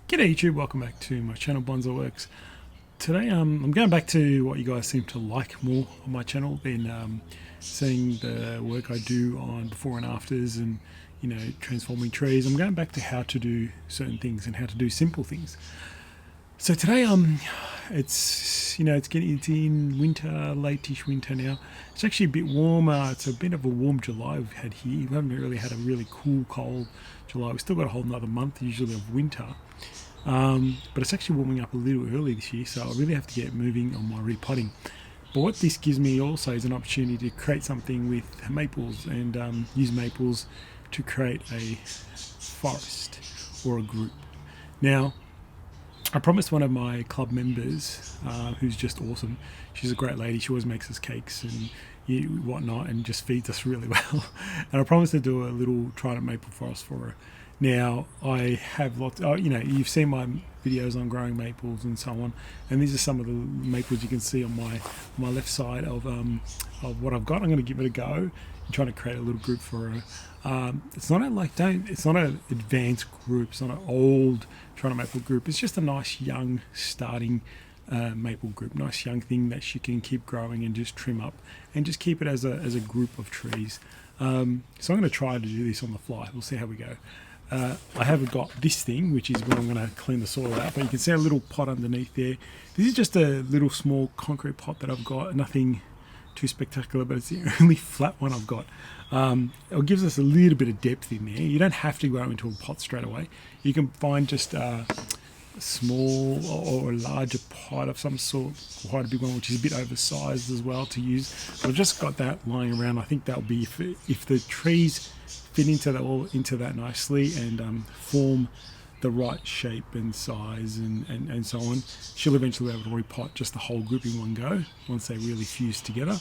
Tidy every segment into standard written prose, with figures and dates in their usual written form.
G'day YouTube, welcome back to my channel Bonsai Works. Today I'm going back to what you guys seem to like more on my channel, been seeing the work I do on before and afters and transforming trees. I'm going back to how to do certain things and how to do simple things. So today it's it's in winter, late-ish winter now. It's actually a bit warmer. It's a bit of a warm July we've had here. We haven't really had a really cool, cold July. We've still got a whole another month usually of winter. But it's actually warming up a little early this year, so I really have to get moving on my repotting. But what this gives me also is an opportunity to create something with maples and use maples to create a forest or a group. Now, I promised one of my club members, who's just awesome. She's a great lady. She always makes us cakes and whatnot, and just feeds us really well. And I promised to do a little trident maple forest for her. Now I have lots. You've seen my videos on growing maples and so on, and these are some of the maples you can see on my left side of what I've got. I'm going to give it a go and trying to create a little group for her. It's not an advanced group. It's not an old trident maple group. It's just a nice young starting maple group. Nice young thing that she can keep growing and just trim up and just keep it as a group of trees. So I'm going to try to do this on the fly. We'll see how we go. I haven't got this thing, which is where I'm going to clean the soil out, but you can see a little pot underneath there. This is just a little small concrete pot that I've got, nothing too spectacular, but it's the only flat one I've got. It gives us a little bit of depth in there. You don't have to go into a pot straight away. You can find just a small or a larger pot of some sort, quite a big one, which is a bit oversized as well to use. I've just got that lying around. I think that'll be if the trees fit into that nicely and form the right shape and size and so on, she'll eventually be able to repot just the whole group in one go once they really fuse together.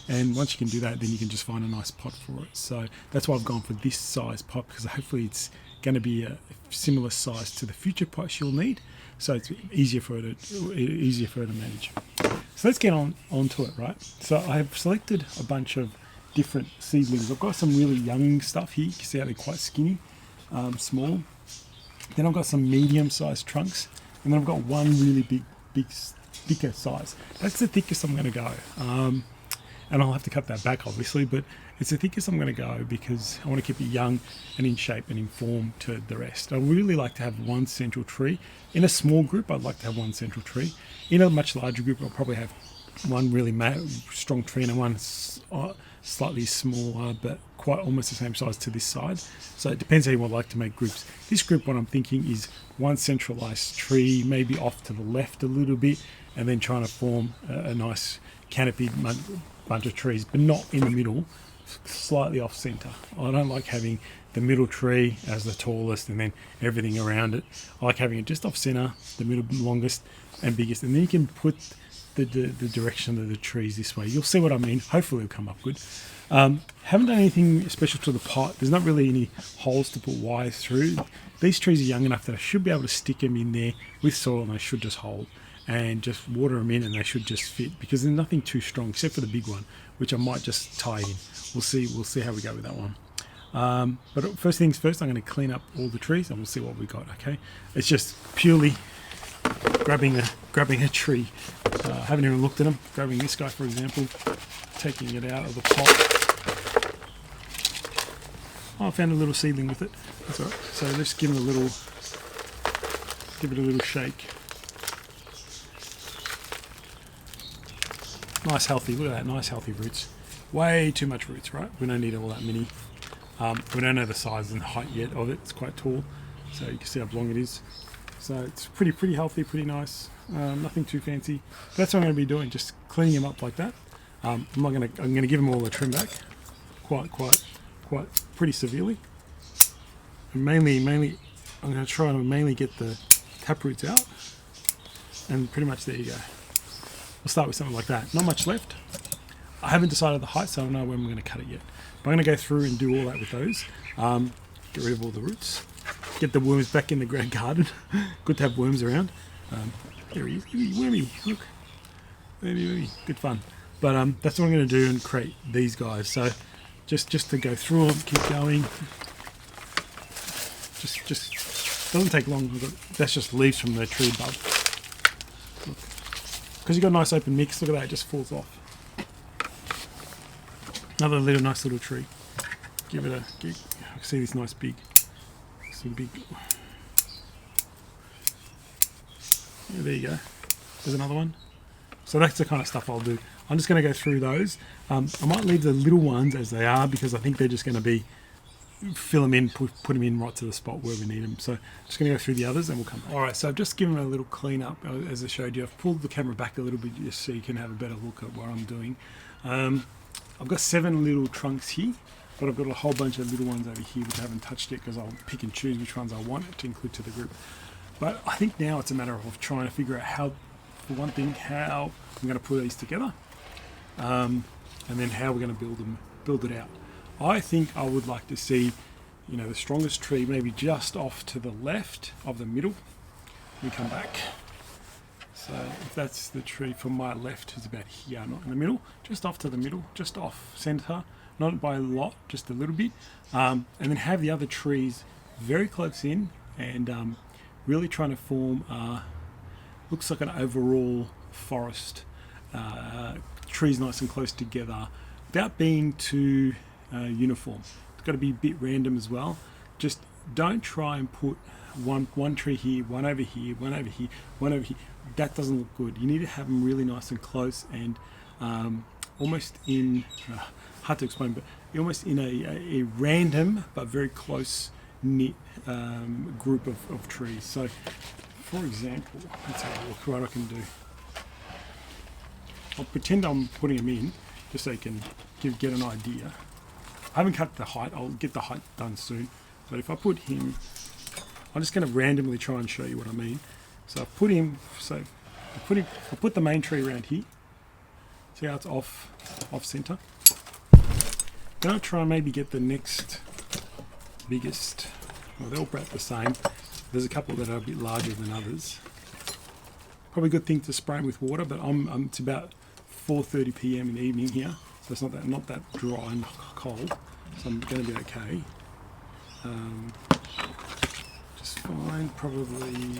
And once you can do that, then you can just find a nice pot for it. So that's why I've gone for this size pot, because hopefully it's going to be a similar size to the future pot she'll need, so it's easier for her to manage. So let's get onto it, right? So I have selected a bunch of different seedlings. I've got some really young stuff here. You can see how they're quite skinny, small. Then I've got some medium-sized trunks, and then I've got one really big, thicker size. That's the thickest I'm going to go. And I'll have to cut that back, obviously, but it's the thickest I'm going to go because I want to keep it young and in shape and in form to the rest. I really like to have one central tree. In a small group, I'd like to have one central tree. In a much larger group, I'll probably have one really strong tree and one slightly smaller, but quite almost the same size to this side. So it depends how you would like to make groups. This group, what I'm thinking, is one centralized tree, maybe off to the left a little bit, and then trying to form a nice canopy bunch of trees, but not in the middle, slightly off center. I don't like having the middle tree as the tallest and then everything around it. I like having it just off center, the middle longest and biggest, and then you can put the direction of the trees this way. You'll see what I mean. Hopefully it'll come up good. Haven't done anything special to the pot. There's not really any holes to put wires through. These trees are young enough that I should be able to stick them in there with soil and they should just hold, and just water them in and they should just fit, because there's nothing too strong except for the big one, which I might just tie in. We'll see how we go with that one. But first things first, I'm going to clean up all the trees and we'll see what we got. Okay, it's just purely grabbing a tree. I haven't even looked at them. Grabbing this guy, for example, taking it out of the pot. Oh, I found a little seedling with it. That's all right. So let's give it a little shake. Nice healthy, look at that, nice healthy roots. Way too much roots, right? We don't need all that many. We don't know the size and height yet of it. It's quite tall, so you can see how long it is. So it's pretty healthy, pretty nice. Nothing too fancy. That's what I'm going to be doing, just cleaning them up like that. I'm going to give them all a trim back, quite pretty severely. And mainly, I'm going to try and mainly get the tap roots out, and pretty much there you go. We'll start with something like that. Not much left. I haven't decided the height, so I don't know when we're going to cut it yet. But I'm going to go through and do all that with those. Get rid of all the roots. Get the worms back in the garden. Good to have worms around. There he is. Wormy, look. Wormy. Good fun. But that's what I'm going to do and create these guys. So just to go through them, keep going. Just Doesn't take long. That's just leaves from the tree above. Because you've got a nice open mix. Look at that, it just falls off. Another nice little tree. Give it a. I can see this nice big. See big. Yeah, there you go. There's another one. So that's the kind of stuff I'll do. I'm just going to go through those. I might leave the little ones as they are because I think they're just going to be fill them in, put them in right to the spot where we need them. So just going to go through the others and we'll come back. All right, so I've just given them a little clean up as I showed you. I've pulled the camera back a little bit just so you can have a better look at what I'm doing. I've got 7 little trunks here, but I've got a whole bunch of little ones over here which I haven't touched yet because I'll pick and choose which ones I want to include to the group. But I think now it's a matter of trying to figure out how, for one thing, how I'm going to put these together, and then how we're going to build it out. I think I would like to see, you know, the strongest tree maybe just off to the left of the middle. We come back. So if that's the tree from my left, is about here, not in the middle, just off to the middle, just off centre, not by a lot, just a little bit, and then have the other trees very close in and really trying to form looks like an overall forest, trees nice and close together without being too uniform. It's got to be a bit random as well. Just don't try and put one tree here, one over here, one over here, one over here. That doesn't look good. You need to have them really nice and close and almost in hard to explain, but almost in a random but very close knit group of trees. So for example, let's have a look what I can do. I'll pretend I'm putting them in just so you can get an idea. I haven't cut the height. I'll get the height done soon. But if I put him, I'm just going to randomly try and show you what I mean. So I put him. So I put the main tree around here. See how it's off center. Then I'll try and maybe get the next biggest. Well, they're all about the same. There's a couple that are a bit larger than others. Probably a good thing to spray them with water, but it's about 4:30 p.m. in the evening here, so it's not that dry and cold, so I'm going to be okay. Just fine. Probably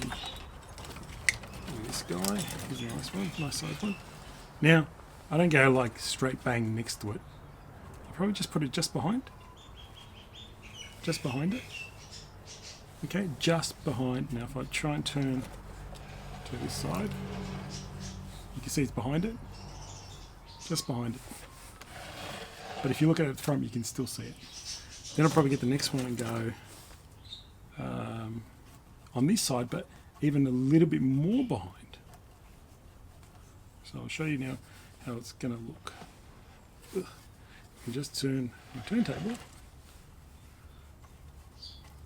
this guy. Here's a nice one, nice size one. Now I don't go like straight bang next to it. I'll probably just put it just behind it. Okay, just behind. Now if I try and turn to this side, you can see it's behind it. Just behind it. But if you look at it at the front, you can still see it. Then I'll probably get the next one and go on this side, but even a little bit more behind. So I'll show you now how it's going to look. You just turn my turntable.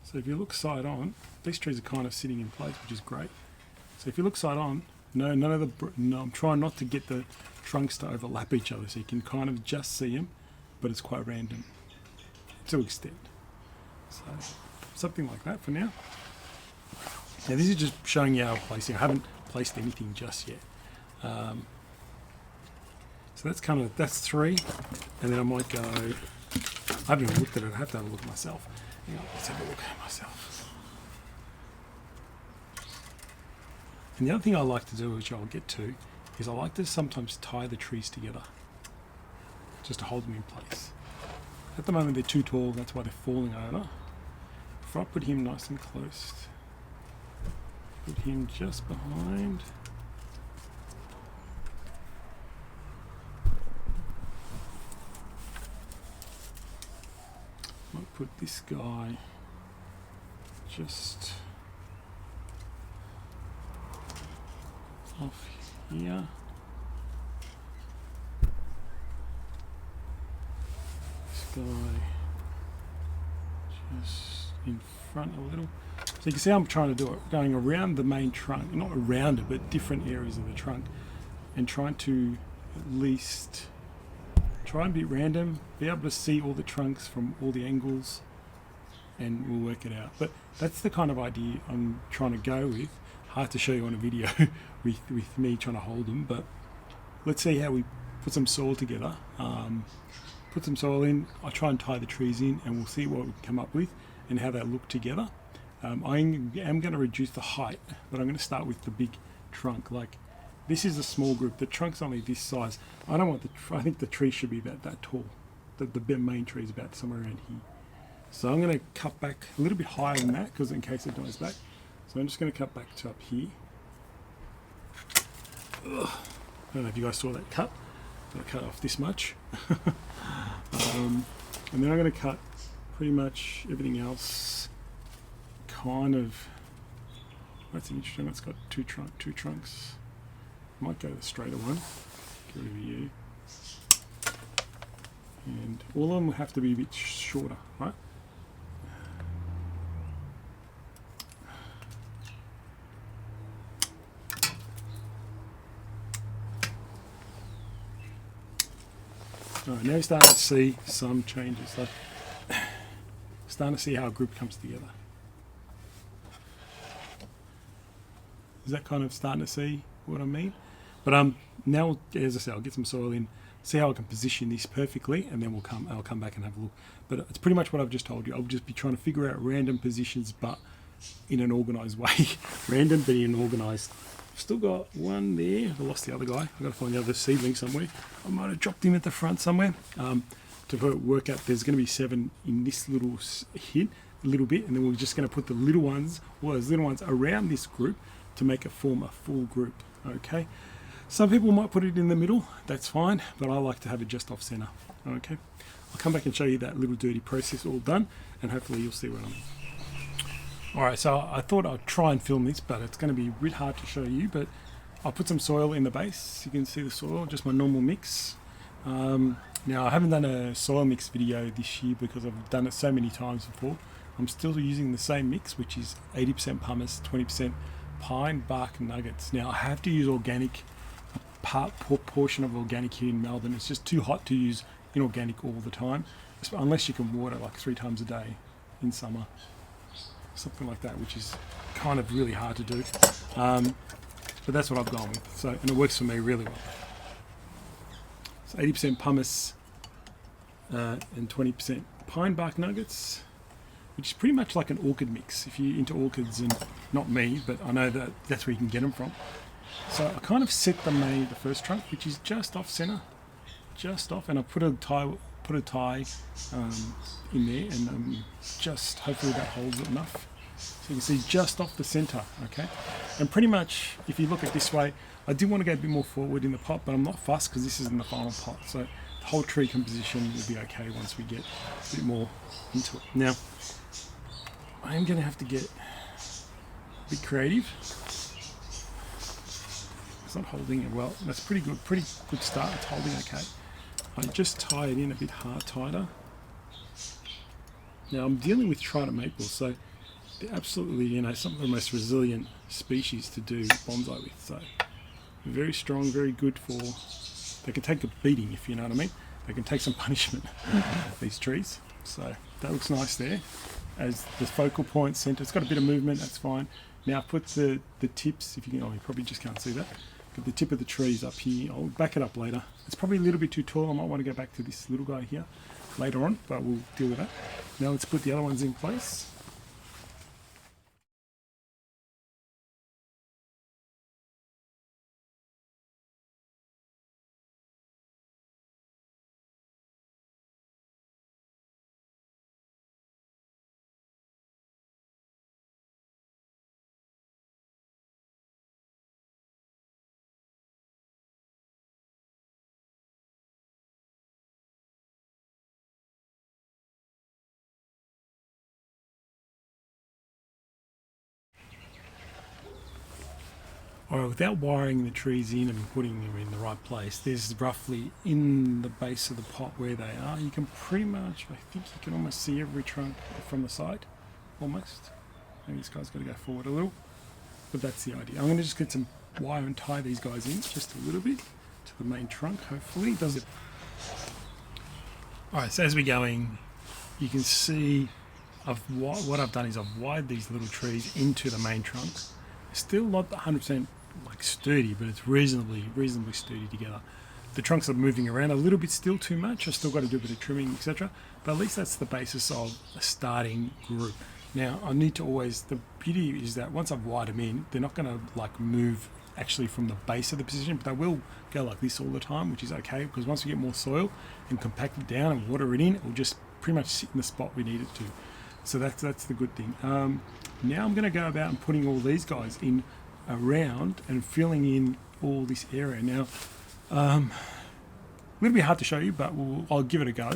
So if you look side on, these trees are kind of sitting in place, which is great. So if you look side on, I'm trying not to get the trunks to overlap each other, so you can kind of just see them, but it's quite random to extent. So something like that for now. Now this is just showing you how I'm placing. I haven't placed anything just yet. So that's 3, and then I might go. I haven't even looked at it. I have to have a look myself. Hang on, let's have a look at myself. And the other thing I like to do, which I'll get to, is I like to sometimes tie the trees together, just to hold them in place. At the moment they're too tall, that's why they're falling over. If I put him nice and close, put him just behind. Might put this guy just off here. This guy just in front a little. So you can see I'm trying to do it, going around the main trunk, not around it, but different areas of the trunk, and trying to at least try and be random, be able to see all the trunks from all the angles, and we'll work it out. But that's the kind of idea I'm trying to go with. Hard to show you on a video with me trying to hold them, but let's see how we put some soil together. Put some soil in, I'll try and tie the trees in, and we'll see what we can come up with and how they look together. I am going to reduce the height, but I'm going to start with the big trunk. Like, this is a small group. The trunk's only this size. I don't want I think the tree should be about that tall. The main tree is about somewhere around here. So I'm going to cut back a little bit higher than that, because in case it dies back. So I'm just going to cut back to up here. Ugh. I don't know if you guys saw that cut. I'm going to cut off this much. And then I'm going to cut pretty much everything else. Kind of. That's interesting. It's got two trunks. Might go the straighter one. Get rid of you. And all of them will have to be a bit shorter, right? Alright, now you're starting to see some changes. So, starting to see how a group comes together. Is that kind of starting to see what I mean? But now, as I said, I'll get some soil in, see how I can position this perfectly, and then I'll come back and have a look. But it's pretty much what I've just told you. I'll just be trying to figure out random positions, but in an organised way. Random, but in an organised. I've still got one there. I lost the other guy. I've got to find the other seedling somewhere. I might have dropped him at the front somewhere. To work out, there's going to be 7 in this little hit, a little bit, and then we're just going to put the little ones, or those little ones, around this group to make it form a full group. Okay. Some people might put it in the middle. That's fine, but I like to have it just off center. Okay. I'll come back and show you that little dirty process all done, and hopefully you'll see what I mean. Alright, so I thought I'd try and film this, but it's going to be a bit hard to show you, but I'll put some soil in the base. You can see the soil, just my normal mix. Now, I haven't done a soil mix video this year because I've done it so many times before. I'm still using the same mix, which is 80% pumice, 20% pine bark nuggets. Now, I have to use organic, portion of organic here in Melbourne. It's just too hot to use inorganic all the time, unless you can water like 3 times a day in summer. Something like that, which is kind of really hard to do, but that's what I've gone with. So, and it works for me really well. So 80% pumice and 20% pine bark nuggets, which is pretty much like an orchid mix. If you're into orchids, and not me, but I know that that's where you can get them from. So I kind of set the first trunk, which is just off center, just off, and I put a tie in there, and just hopefully that holds it enough. So you can see just off the center, okay? And pretty much, if you look at this way, I do want to go a bit more forward in the pot, but I'm not fussed because this isn't the final pot. So the whole tree composition will be okay once we get a bit more into it. Now, I am going to have to get a bit creative. It's not holding it well. That's pretty good start. It's holding okay. I just tie it in a bit tighter. Now I'm dealing with trident maples, so they're absolutely, some of the most resilient species to do bonsai with. So very strong, very good for. They can take a beating, if you know what I mean. They can take some punishment. These trees. So that looks nice there. As the focal point center, it's got a bit of movement. That's fine. Now put the tips. If you can, you probably just can't see that. But the tip of the trees up here. I'll back it up later. It's probably a little bit too tall. I might want to go back to this little guy here later on, but we'll deal with that. Now let's put the other ones in place. Alright, without wiring the trees in and putting them in the right place, there's roughly in the base of the pot where they are. You can pretty much, I think you can almost see every trunk from the side, almost. Maybe this guy's got to go forward a little, but that's the idea. I'm going to just get some wire and tie these guys in just a little bit to the main trunk, hopefully. Does it? Alright, so as we're going, you can see what I've done is I've wired these little trees into the main trunk. Still not 100% like sturdy, but it's reasonably sturdy together. The trunks are moving around a little bit, still too much. I've still got to do a bit of trimming, etc. But at least that's the basis of a starting group. Now I need to always, the beauty is that once I've wired them in, they're not going to like move actually from the base of the position, but they will go like this all the time, which is okay, because once we get more soil and compact it down and water it in, it will just pretty much sit in the spot we need it to. So that's the good thing. Now I'm going to go about and putting all these guys in around and filling in all this area. Now, a little bit hard to show you, but I'll give it a go.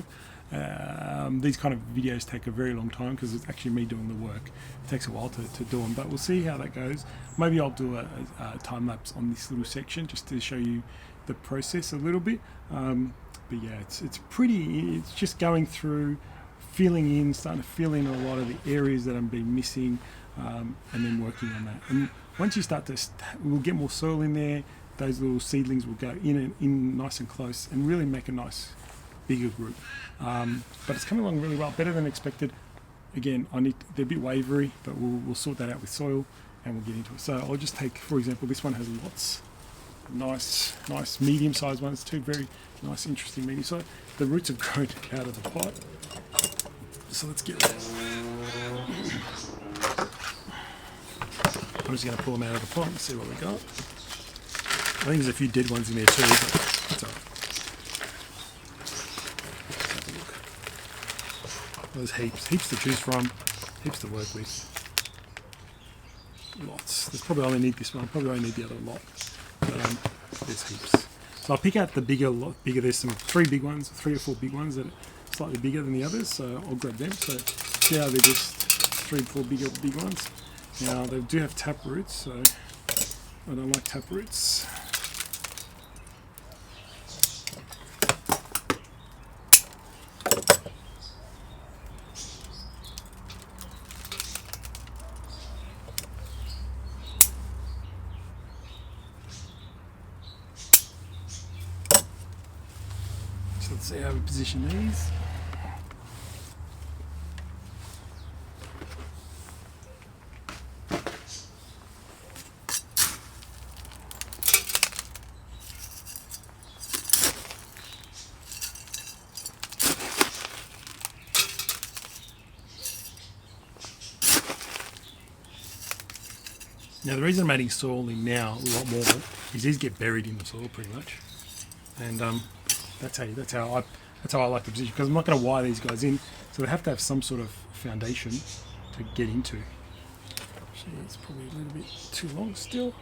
These kind of videos take a very long time because it's actually me doing the work. It takes a while to do them, but we'll see how that goes. Maybe I'll do a time lapse on this little section just to show you the process a little bit. But yeah, it's pretty. It's just going through, filling in, starting to fill in a lot of the areas that I've been missing, and then working on that. And once you start to, we'll get more soil in there. Those little seedlings will go in and in nice and close, and really make a nice bigger group. But it's coming along really well, better than expected. Again, they're a bit wavery, but we'll sort that out with soil and we'll get into it. So I'll just take, for example, this one has lots nice medium-sized ones too, very nice, interesting medium size. The roots have grown out of the pot, so let's get rid of them. I'm just going to pull them out of the pot and see what we got. I think there's a few dead ones in there too, but that's all right. There's heaps to choose from, heaps to work with. Lots. There's probably only need this one. Probably only need the other lot. But there's heaps. So I'll pick out the bigger lot. There's some 3 or 4 big ones that are slightly bigger than the others. So I'll grab them. So see how they're just 3 or 4 big ones. Now they do have tap roots, so I don't like tap roots. Let's see how we position these. Now the reason I'm adding soil in now a lot more is these get buried in the soil pretty much, and that's how I like the position, because I'm not going to wire these guys in, so they have to have some sort of foundation to get into. Actually, it's probably a little bit too long still.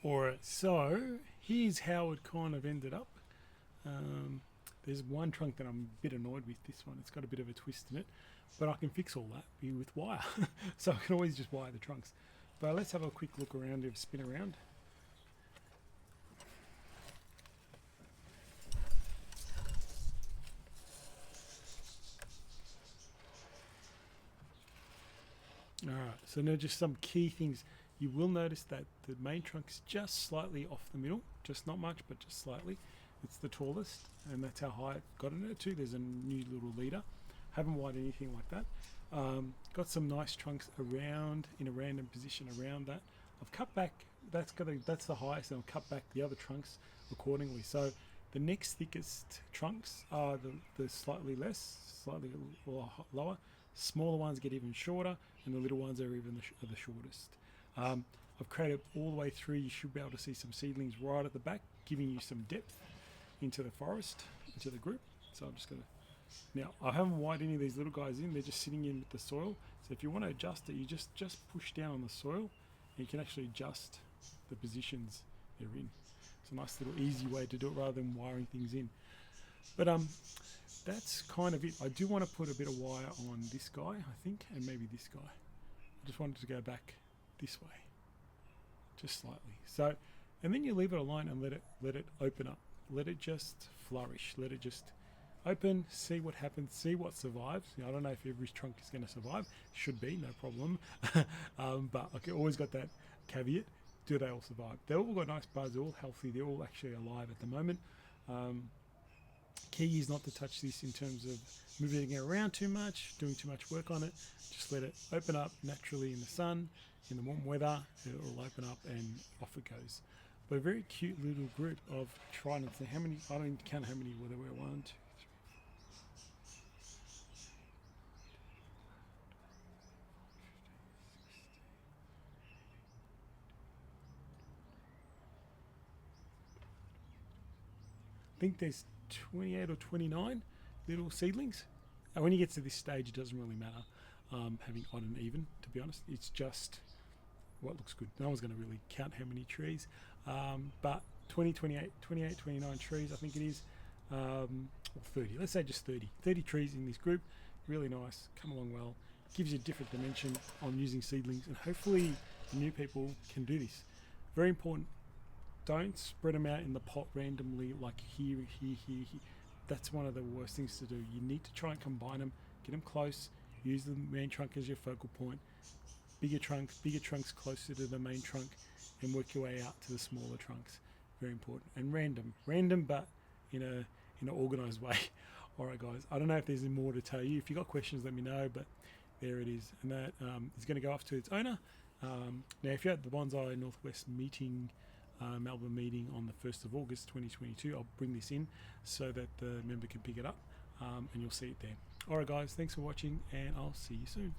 Alright, so here's how it kind of ended up. There's one trunk that I'm a bit annoyed with, this one. It's got a bit of a twist in it, but I can fix all that with wire. So I can always just wire the trunks. But let's have a quick look around and spin around. Alright, so now just some key things. You will notice that the main trunk is just slightly off the middle, just not much, but just slightly. It's the tallest, and that's how high it got in it too. There's a new little leader. Haven't wired anything like that. Got some nice trunks around in a random position around that. I've cut back. That's the highest, and I'll cut back the other trunks accordingly. So the next thickest trunks are the slightly lower. Smaller ones get even shorter, and the little ones are even the shortest. I've created all the way through. You should be able to see some seedlings right at the back, giving you some depth into the forest, into the group. So I'm just going to, now I haven't wired any of these little guys in, they're just sitting in with the soil. So if you want to adjust it, you just push down on the soil, and you can actually adjust the positions they're in. It's a nice little easy way to do it rather than wiring things in. But that's kind of it. I do want to put a bit of wire on this guy, I think, and maybe this guy. I just wanted to go back this way, just slightly. So, and then you leave it alone and let it open up. Let it just flourish. Let it just open, see what happens, see what survives. I don't know if every trunk is going to survive. Should be, no problem. But I always got that caveat. Do they all survive? They've all got nice buds. They're all healthy. They're all actually alive at the moment. Key is not to touch this in terms of moving it around too much, doing too much work on it. Just let it open up naturally in the sun, in the warm weather. It'll open up and off it goes. But a very cute little group of tridents. How many? I don't even count how many there were. 1, 2, 3. I think there's 28 or 29 little seedlings. And when you get to this stage, it doesn't really matter having odd and even, to be honest. It's just what looks good. No one's going to really count how many trees. But 20, 28, 29 trees, I think it is. Or 30. Let's say just 30. 30 trees in this group. Really nice. Come along well. Gives you a different dimension on using seedlings. And hopefully new people can do this. Very important. Don't spread them out in the pot randomly, like here, here, here, here. That's one of the worst things to do. You need to try and combine them, get them close, use the main trunk as your focal point, bigger trunks closer to the main trunk, and work your way out to the smaller trunks. Very important. And random, but in an organised way. All right, guys. I don't know if there's more to tell you. If you got questions, let me know. But there it is, and that is going to go off to its owner. Now, if you're at the Bonsai Northwest meeting. Melbourne meeting on the 1st of August 2022. I'll bring this in so that the member can pick it up and you'll see it there. Alright guys, thanks for watching and I'll see you soon.